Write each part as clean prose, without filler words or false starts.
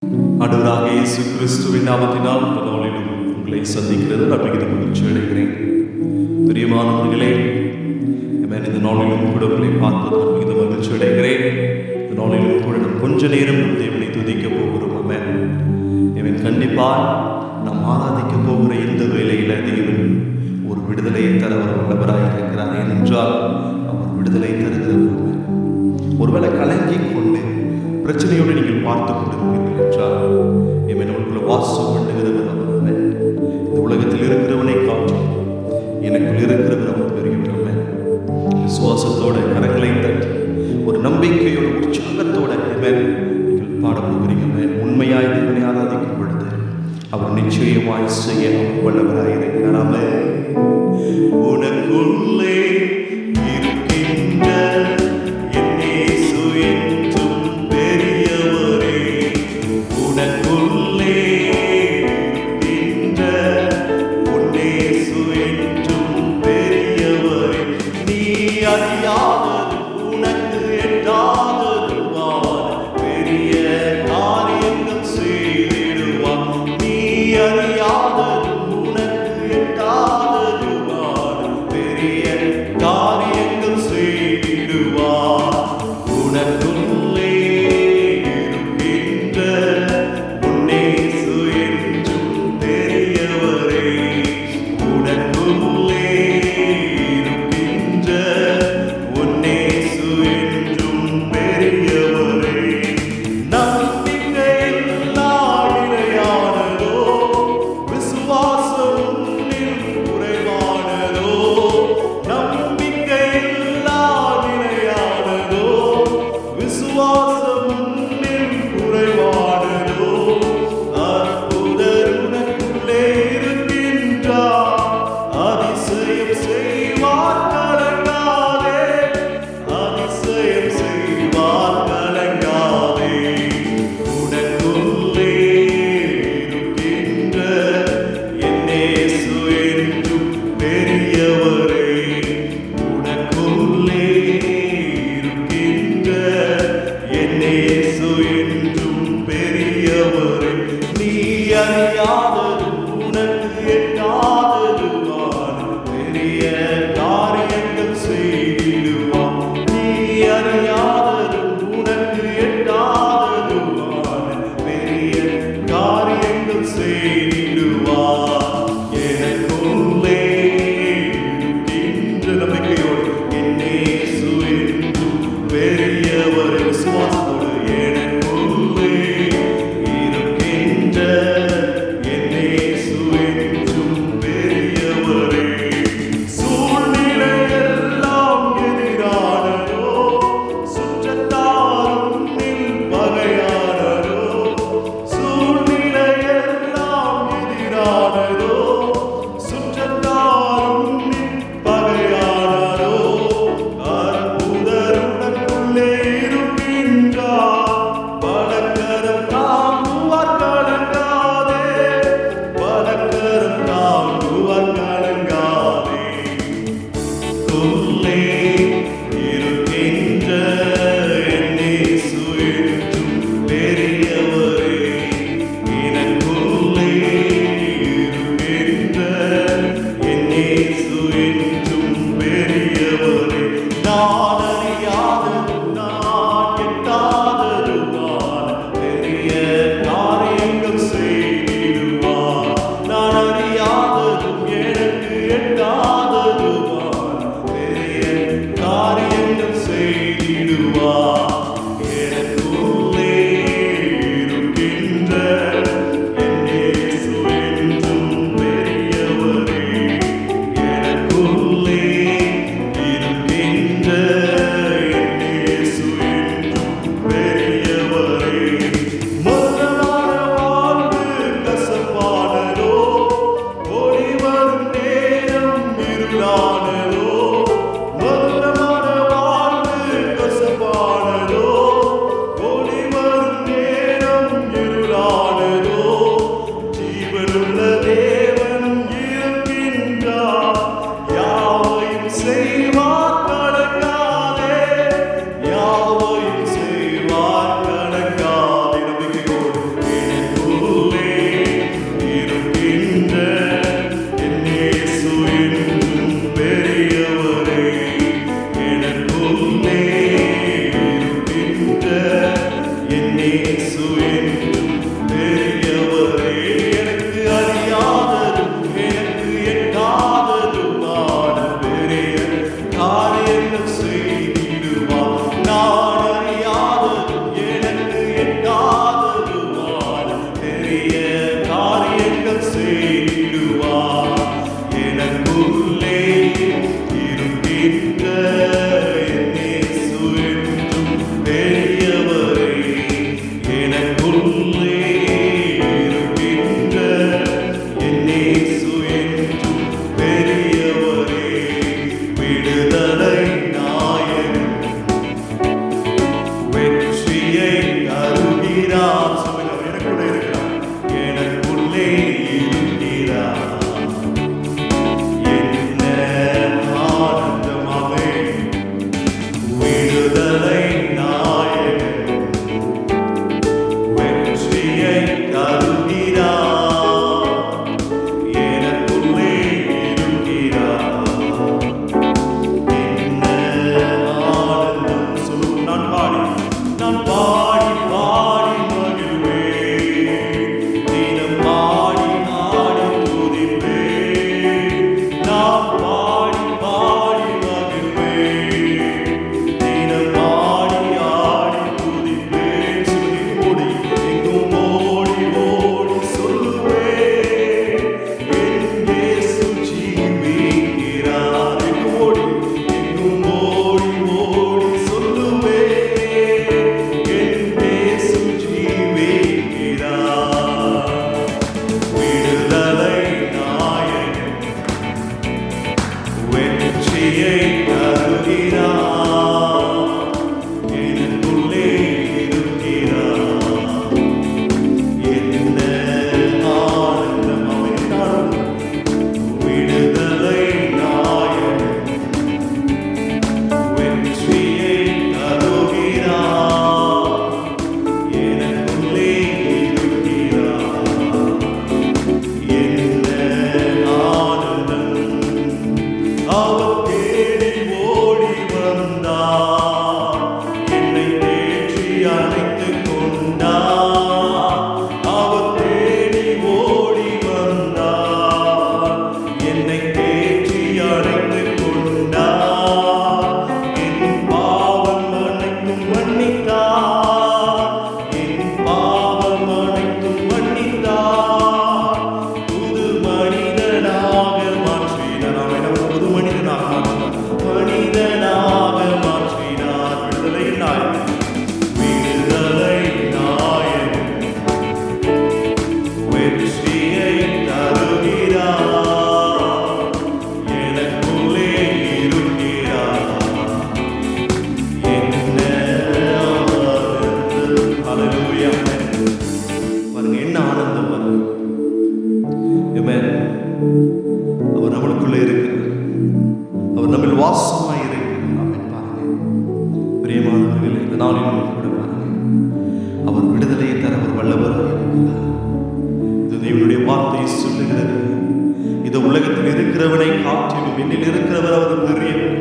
ஆண்டவராக இயேசு கிறிஸ்துவின் நாமத்தினால் இந்த நாளிலும் உங்களை சந்திக்கிறது நான் மிகுந்த மகிழ்ச்சி அடைகிறேன். பிரியமானவர்களே, இந்த நாளிலும் கூட உங்களை பார்ப்பது நான் மிகுந்த மகிழ்ச்சி அடைகிறேன். இந்த நாளிலும் கூட நாம் கொஞ்ச நேரம் நம் தேவனை துதிக்க போகிறோம். ஆமென். கண்டிப்பாக நாம் ஆராதிக்க போகிற இந்த வேளையில தேவன் ஒரு விடுதலையை தர வல்லவராக இருக்கிறார். ஏனென்றால் அவர் விடுதலை தருகிறவர். ஒருவேளை கலங்கி கொண்டு பிரச்சனையோடு நீங்கள் பார்த்து கொண்டிருக்கிறீர்கள் என்றால் நமக்குள்ள வாசம் பண்ணுகிறவர் அவர். இந்த உலகத்தில் இருக்கிறவனை காட்டும் எனக்குள் இருக்கிறவர் அவர் பெரியவர். விசுவாசத்தோட கரங்களை தட்டி ஒரு நம்பிக்கையோட உற்சாகத்தோட நீங்கள் பாட போகிறீங்க. உண்மையாய் தேவனை ஆராதிக்கும் பொழுது அவர் நிச்சயமாய் செய்ய வல்லவராய் இருக்கிறார். உனக்குள்ளே இருக்கின்ற இருக்கிறார். இது தேவனுடைய வார்த்தை சொல்லுகிறது, இந்த உலகத்தில் இருக்கிறவனை காட்டிலும் என்னில் இருக்கிறவர் அவர் பெரியவர்.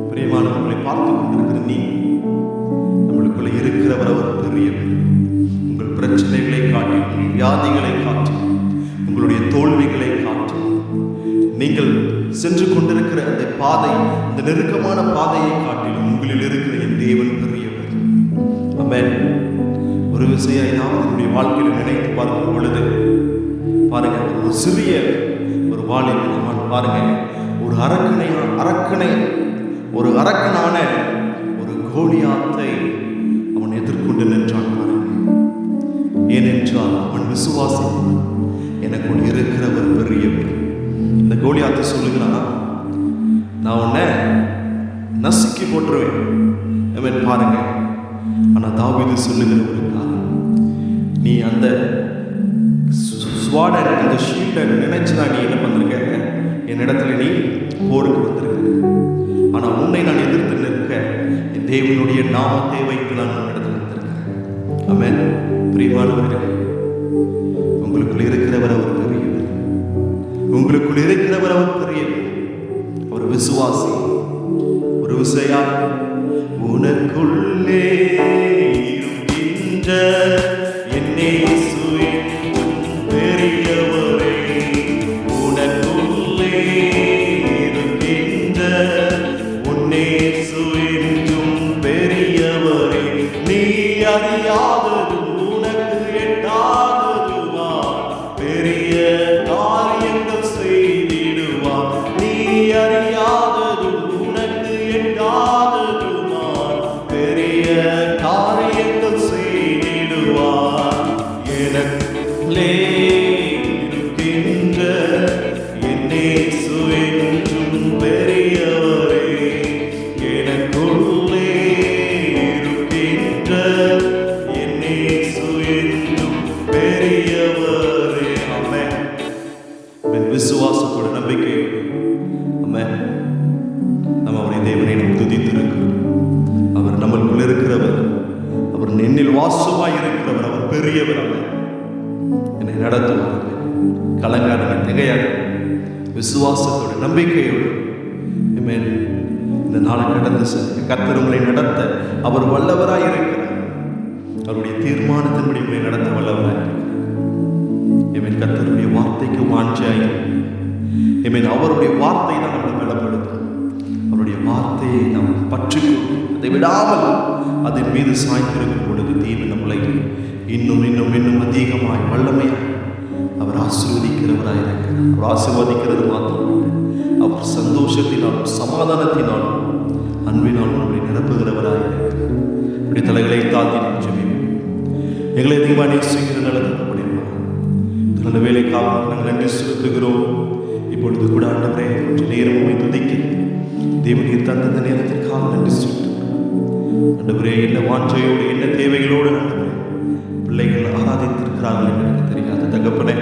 பிரியமானவர்களை பார்த்து கொண்டிருக்கிற நீ, நம்மளுக்குள்ள இருக்கிறவர் அவர் பெரியவர். உங்கள் பிரச்சனைகளை காட்டிலும், வியாதிகளை காட்டிலும், உங்களுடைய தோல்விகளை காட்டிலும், நீங்கள் சென்று கொண்டிருக்கிற அந்த பாதை, அந்த நெருக்கமான பாதையை காட்டிலும் உங்களில் இருக்கிற என் தேவன் பெரியவர். ஆமென். ஒரு விஷயம் ஏதாவது என்னுடைய வாழ்க்கையில் நினைத்து பார்க்கும் பொழுது பாருங்க, ஒரு சிறிய ஒரு வாலிபன் பாருங்க, ஒரு அரக்கனான ஒரு கோலியாத்தை அவன் எதிர்கொண்டு நின்றான் பாருங்க. ஏனென்றால் அவன் விசுவாசித்தான், எனக்குள் இருக்கிறவர் பெரியவர். இந்த கோலியாத்தை சொல்லுகிறான், நான் உன்னை நசுக்கி போட்டுருவேன் அவன் பாருங்க. ஆனா தாவீது சொல்லுகிற ஒரு காரணம், நீ அந்த ஸ்வாடன், அந்த ஷீல்டை நினைச்சுதான் நீ என்ன பண்ணிருக்க, என்னிடத்துல நீ போருக்கு வந்திருக்க. ஆனா உன்னை நான் எதிர்த்து நிற்க என் தேவனுடைய நாமத்தை வைத்து நான் உன்னிடத்தில் வந்திருக்கிறேன். ஆமென். பிரியமானவர்களே, உங்களுக்குள் இருக்கிறவர் அவர் பெரியவர். உங்களுக்குள் இருக்கிறவர் அவர் பெரியவர். ஒரு விசுவாசி ஒரு விசையா, உனக்குள்ளே இருக்கின்ற என் இயேசு என்றும் பெரியவரே, உனக்குள்ளே இருக்கின்ற உன் இயேசு என்றும் பெரியவரே, நீ அறியாததும் உனக்கு எட்டாததுமாய் பெரிய காரியங்கள் செய்திடுவார். நீ அறியாததும் உனக்கு எட்டாததுமாய் பெரிய காரியங்கள் செய்திடுவார். எனக்குள்ளே இருக்கின்ற என் இயேசு என்றும் பெரியவரே, எனக்குள்ளே இருக்கின்ற என் இயேசு என்றும் பெரியவரே. ஆமென். விசுவாசத்தோட நம்பிக்கையோடு ஆமென் நம்ம அவருடைய தேவனை நாம் துதித்திருக்கிறோம். அவர் நம்மளுக்குள் இருக்கிறவர், அவர் என்னில் வாசமாய் இருக்கிறவர், அவர் பெரியவர். அவர் என்னை நடத்துவார். கலங்காத, திகையாத விசுவாசத்தோட நம்பிக்கையோடு ஆமென் இந்த நாளை கடந்து செல்ல கர்த்தர் உங்களை நடத்த அவர் வல்லவராய் இருக்கிறார். அவருடைய தீர்மானத்தின்படி உங்களை நடத்த வல்லவராய் இருக்கிறார். ஆமென். கர்த்தருடைய வார்த்தைக்கு வாஞ்சியாய் ஆமென். அவருடைய வார்த்தை தான் நம்மளை பலப்படுத்தும். அவருடைய வார்த்தையை நாம் பற்றி அதை விடாமல் அதன் மீது சாய்ந்திருக்கும் பொழுது தேவன் நம்மளை இன்னும் இன்னும் இன்னும் அதிகமாய் வல்லமையாய் அவர் ஆசீர்வதிக்கிறவராய் இருக்கிறார். அவர் ஆசீர்வதிக்கிறது மாத்திரமல்ல, அவர் சந்தோஷத்தினாலும் சமாதானத்தினாலும் அன்பினாலும் நம்மை நிரப்புகிறவராய் இருக்கிறார். இப்படி தலைகளை தாழ்த்தி நாம் ஜெபிப்போம். எங்களை அதிகமாக நேசிக்கிற நல்லது நல்ல வேலைக்காக நாங்கள் நன்றி செலுத்துகிறோம். இப்பொழுது கூட ஆண்டவரே கொஞ்சம் நேரம் உம்மை துதிக்க தேவன் தந்த நேரத்திற்காக நன்றி செலுத்துகிறோம். ஆண்டவரே, என்ன வாஞ்சையோடு என்ன தேவைகளோடு ஆண்டவரே பிள்ளைகள் ஆராதித்திருக்கிறார்கள் என்று எனக்கு தெரியாது. தகப்பனே,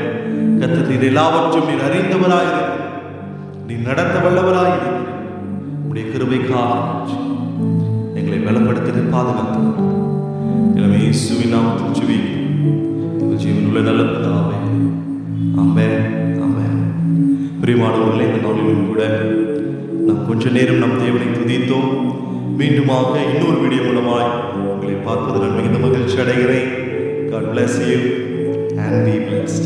கர்த்தர் நீர் எல்லாவற்றும் நீர் அறிந்தவராயிருக்க, நீர் நடத்த வல்லவராயிருக்க, உடைய கிருபைக்காக எங்களை பலப்படுத்தி பாதுகாத்து இளமை இயேசுவின் நாமத்தில் ஜெபிக்கிறோம் எங்கள் ஜீவனுள்ள நல்ல பிதாவே. ஆமென். ஆமென். பிரியமானவர்களே, இந்த நாளிலும் கூட நாம் கொஞ்ச நேரம் நம் தேவனை துதித்தோம். மீண்டுமாக இன்னொரு வீடியோ மூலமாய் உங்களை பார்ப்பது நான் மிகுந்த மகிழ்ச்சி அடைகிறேன். God bless you and be blessed.